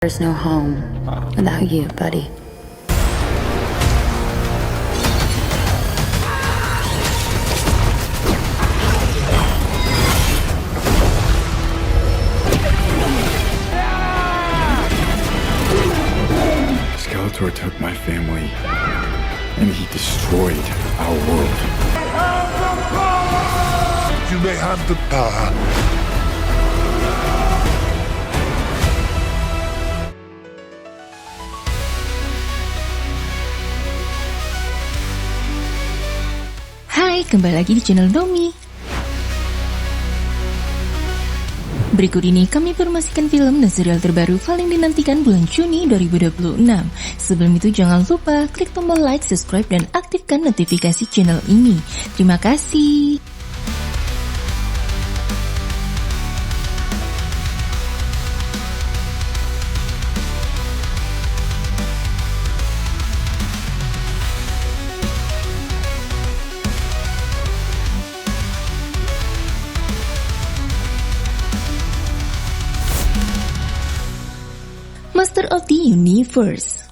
There's no home without you, buddy. Skeletor took my family, and he destroyed our world. You may have the power. Hai, kembali lagi di channel Domi. Berikut ini kami informasikan film dan serial terbaru paling dinantikan bulan Juni 2026. Sebelum itu jangan lupa klik tombol like, subscribe, dan aktifkan notifikasi channel ini. Terima kasih. Master of the Universe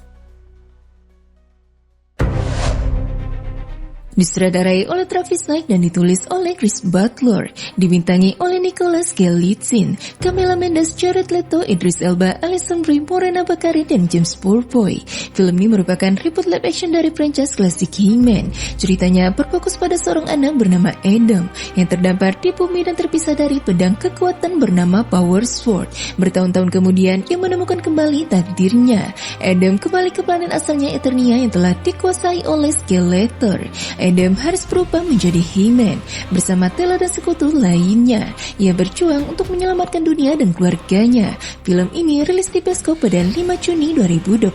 disutradarai oleh Travis Knight dan ditulis oleh Chris Butler, dibintangi oleh Nicholas Galitzine, Camila Mendes, Jared Leto, Idris Elba, Alison Brie, Morena Baccarin, dan James Portnoy. Film ini merupakan reboot live action dari franchise klasik He-Man. Ceritanya berfokus pada seorang anak bernama Adam yang terdampar di bumi dan terpisah dari pedang kekuatan bernama Power Sword. Bertahun-tahun kemudian ia menemukan kembali takdirnya. Adam kembali ke planet asalnya Eternia yang telah dikuasai oleh Skeletor. Adam harus berubah menjadi He-Man bersama Tela dan sekutu lainnya. Ia berjuang untuk menyelamatkan dunia dan keluarganya. Film ini rilis di bioskop pada 5 Juni 2026.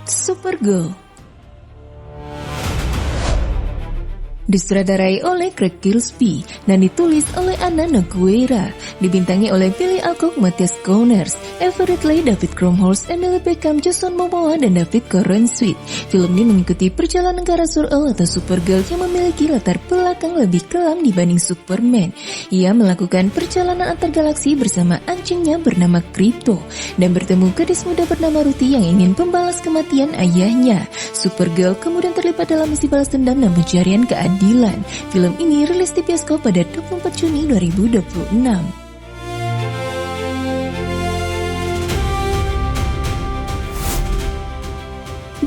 Supergirl disutradarai oleh Craig Gillespie dan ditulis oleh Anna Nogueira, dibintangi oleh Billy Alcock, Matthias Connors, Everett Lee, David Krumholtz, Emily Beckham, Jason Momoa, dan David Corenswet. Film ini mengikuti perjalanan Kara Zor-El atau Supergirl yang memiliki latar belakang lebih kelam dibanding Superman. Ia melakukan perjalanan antar galaksi bersama anjingnya bernama Krypto dan bertemu gadis muda bernama Ruthie yang ingin membalas kematian ayahnya. Supergirl kemudian terlibat dalam misi balas dendam dan pencarian keadilan. Film ini rilis di bioskop pada 24 Juni 2026.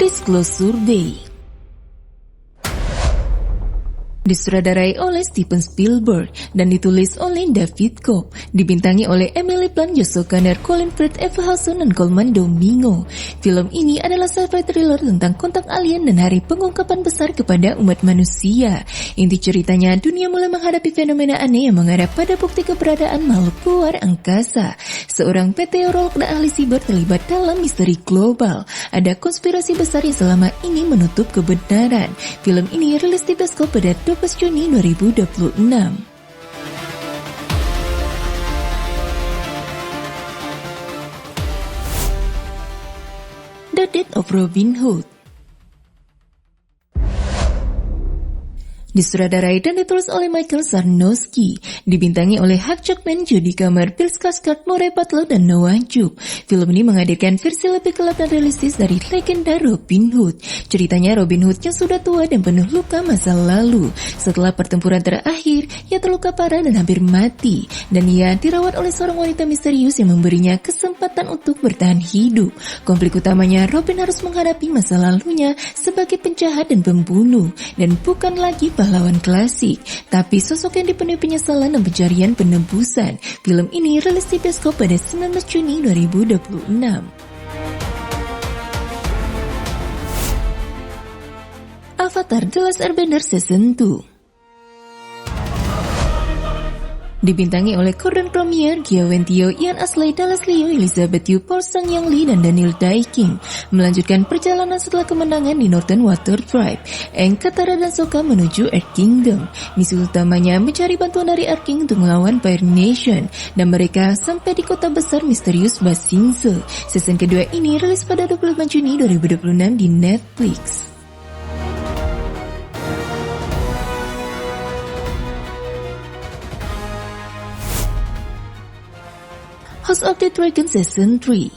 Disclosure Day disutradarai oleh Steven Spielberg dan ditulis oleh David Koepp, dibintangi oleh Emily Blunt, Joshua Garner, Colin Firth, Eva Hawson, dan Colman Domingo. Film ini adalah sci-fi thriller tentang kontak alien dan hari pengungkapan besar kepada umat manusia. Inti ceritanya, dunia mulai menghadapi fenomena aneh yang mengarah pada bukti keberadaan makhluk luar angkasa. Seorang meteorolog dan ahli siber terlibat dalam misteri global. Ada konspirasi besar yang selama ini menutup kebenaran. Film ini rilis di bioskop pada 12 Juni 2026. The Death of Robin Hood disutradarai dan ditulis oleh Michael Sarnowski, dibintangi oleh Hugh Jackman, Jodie Comer, Bill Skarsgård, Murray Butler, dan Noah Jupe. Film ini menghadirkan versi lebih gelap dan realistis dari legenda Robin Hood. Ceritanya Robin Hood yang sudah tua dan penuh luka masa lalu. Setelah pertempuran terakhir, ia terluka parah dan hampir mati, dan ia dirawat oleh seorang wanita misterius yang memberinya kesempatan untuk bertahan hidup. Konflik utamanya, Robin harus menghadapi masa lalunya sebagai penjahat dan pembunuh, dan bukan lagi pahlawan klasik, tapi sosok yang dipenuhi penyesalan dan pencarian penebusan. Film ini rilis di bioskop pada 19 Juni 2026. Avatar: The Last Airbender Season 2 dibintangi oleh Gordon Cronje, Gyawen Tio, Ian Astley, Dallas Liu, Elizabeth Yu, Paul Sang-Yang Lee, dan Daniel Dae-Kim melanjutkan perjalanan setelah kemenangan di Northern Water Tribe. Aang, Katara, dan Sokka menuju Earth Kingdom. Misi utamanya mencari bantuan dari Earth King untuk melawan Fire Nation, dan mereka sampai di kota besar misterius Ba Sing Se. Season kedua ini rilis pada 25 Juni 2026 di Netflix. House of the Dragon Season 3.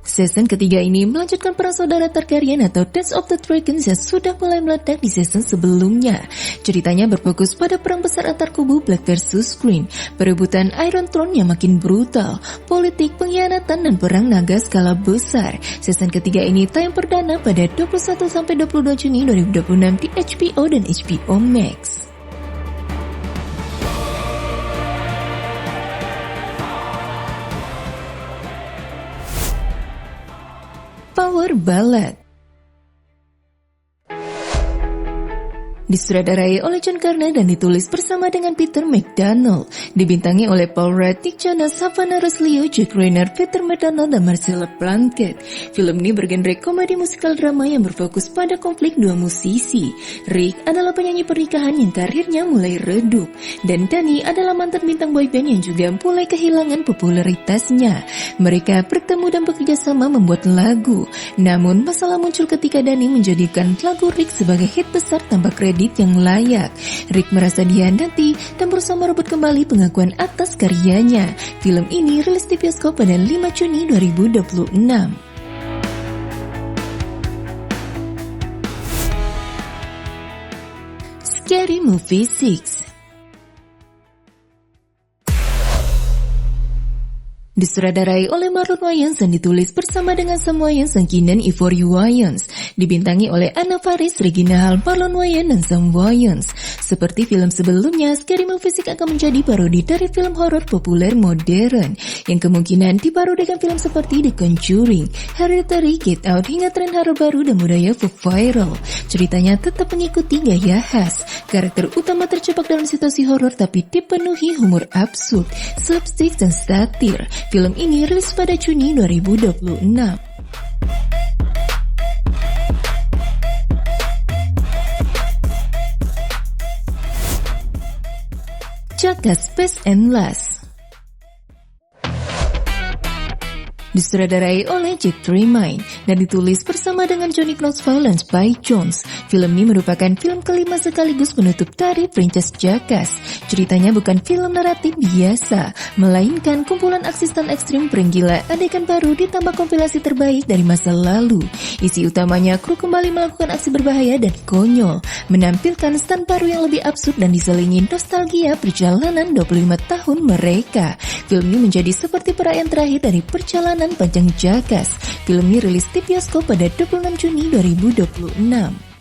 Season ketiga ini melanjutkan perang saudara Targaryen atau Dance of the Dragons yang sudah mulai meledak di season sebelumnya. Ceritanya berfokus pada perang besar antar kubu Black versus Green, perebutan Iron Throne yang makin brutal, politik, pengkhianatan, dan perang naga skala besar. Season ketiga ini tayang perdana pada 21-22 Juni 2026 di HBO dan HBO Max. Power Ballad disutradarai oleh John Garner dan ditulis bersama dengan Peter McDonald, dibintangi oleh Paul Rudd, Nick Jonas, Savannah Roslio, Jack Reynor, Peter McDonald, dan Marcella Plunkett. Film ini bergenre komedi musikal drama yang berfokus pada konflik dua musisi. Rick adalah penyanyi pernikahan yang karirnya mulai redup, dan Danny adalah mantan bintang boyband yang juga mulai kehilangan popularitasnya. Mereka bertemu dan bekerja sama membuat lagu, namun masalah muncul ketika Danny menjadikan lagu Rick sebagai hit besar tanpa kredit yang layak. Rick merasa dihianati dan berusaha merebut kembali pengakuan atas karyanya. Film ini rilis di bioskop pada 5 Juni 2026. Scary Movie 6 disutradarai oleh Marlon Wayans dan ditulis bersama dengan Sam Wayans dan Keenan Ivory Wayans, dibintangi oleh Anna Faris, Regina Hall, Marlon Wayans, dan Sam Wayans. Seperti film sebelumnya, Scary Movie 6 akan menjadi parodi dari film horor populer modern yang kemungkinan diparodikan film seperti The Conjuring, Hereditary, Get Out, hingga tren horor baru dan budaya viral. Ceritanya tetap mengikuti gaya khas. Karakter utama terjebak dalam situasi horor tapi dipenuhi humor absurd, slapstick, dan satir. Film ini rilis pada Juni 2026. Jackass Best and Last disutradarai oleh Jack Tremaine dan ditulis bersama dengan Johnny Knoxville dan Spike Jonze. Film ini merupakan film kelima sekaligus penutup dari franchise Jackass. Ceritanya bukan film naratif biasa, melainkan kumpulan aksi stunt ekstrim prank gila, adegan baru ditambah kompilasi terbaik dari masa lalu. Isi utamanya kru kembali melakukan aksi berbahaya dan konyol, menampilkan stunt baru yang lebih absurd dan diselingi nostalgia perjalanan 25 tahun mereka. Film ini menjadi seperti perayaan terakhir dari perjalanan panjang Jackass. Film ini rilis di bioskop pada 26 Juni 2026.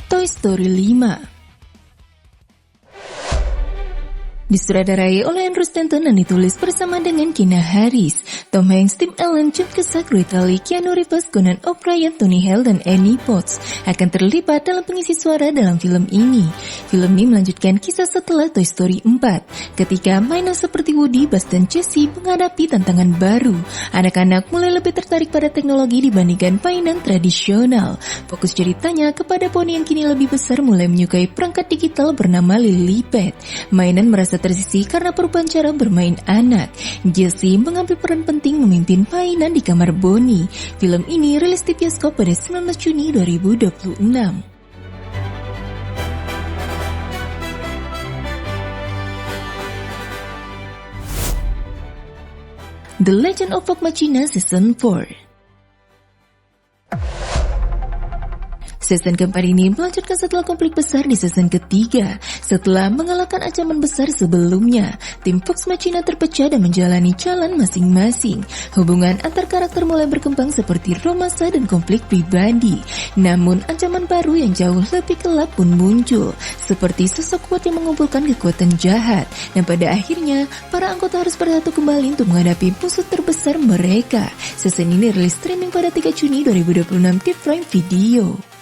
Toy Story 5 disutradarai oleh Andrew Stanton dan ditulis bersama dengan Kina Harris, Tom Hanks, Tim Allen, John Cusack, Rita Lee, Keanu Reeves, Conan O'Brien, Tony Hale, dan Annie Potts akan terlibat dalam pengisi suara dalam film ini. Film ini melanjutkan kisah setelah Toy Story 4, ketika mainan seperti Woody, Buzz, dan Jessie menghadapi tantangan baru. Anak-anak mulai lebih tertarik pada teknologi dibandingkan mainan tradisional. Fokus ceritanya kepada poni yang kini lebih besar mulai menyukai perangkat digital bernama Lilipad. Mainan merasa tersisih karena perubahan cara bermain anak. Jessie mengambil peran penting memimpin mainan di kamar Bonnie. Film ini rilis di bioskop pada 19 Juni 2026. The Legend of Vox Machina Season 4 Season keempat ini melanjutkan setelah konflik besar di season ketiga. Setelah mengalahkan ancaman besar sebelumnya, tim Vox Machina terpecah dan menjalani jalan masing-masing. Hubungan antar karakter mulai berkembang seperti romansa dan konflik pribadi. Namun ancaman baru yang jauh lebih gelap pun muncul, seperti sosok kuat yang mengumpulkan kekuatan jahat. Dan pada akhirnya, para anggota harus bersatu kembali untuk menghadapi musuh terbesar mereka. Season ini rilis streaming pada 3 Juni 2026 di Prime Video.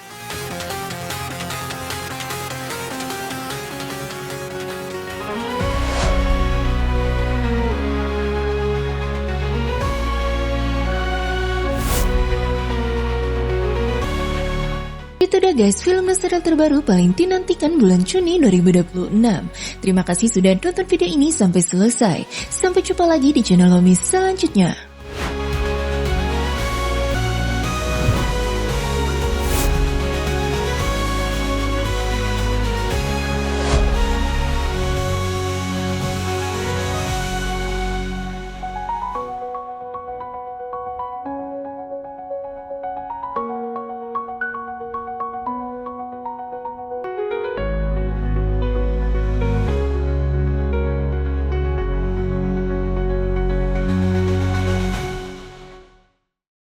Itu dah guys, film dan serial terbaru paling dinantikan bulan Juni 2026. Terima kasih sudah nonton video ini sampai selesai. Sampai jumpa lagi di channel Homi selanjutnya.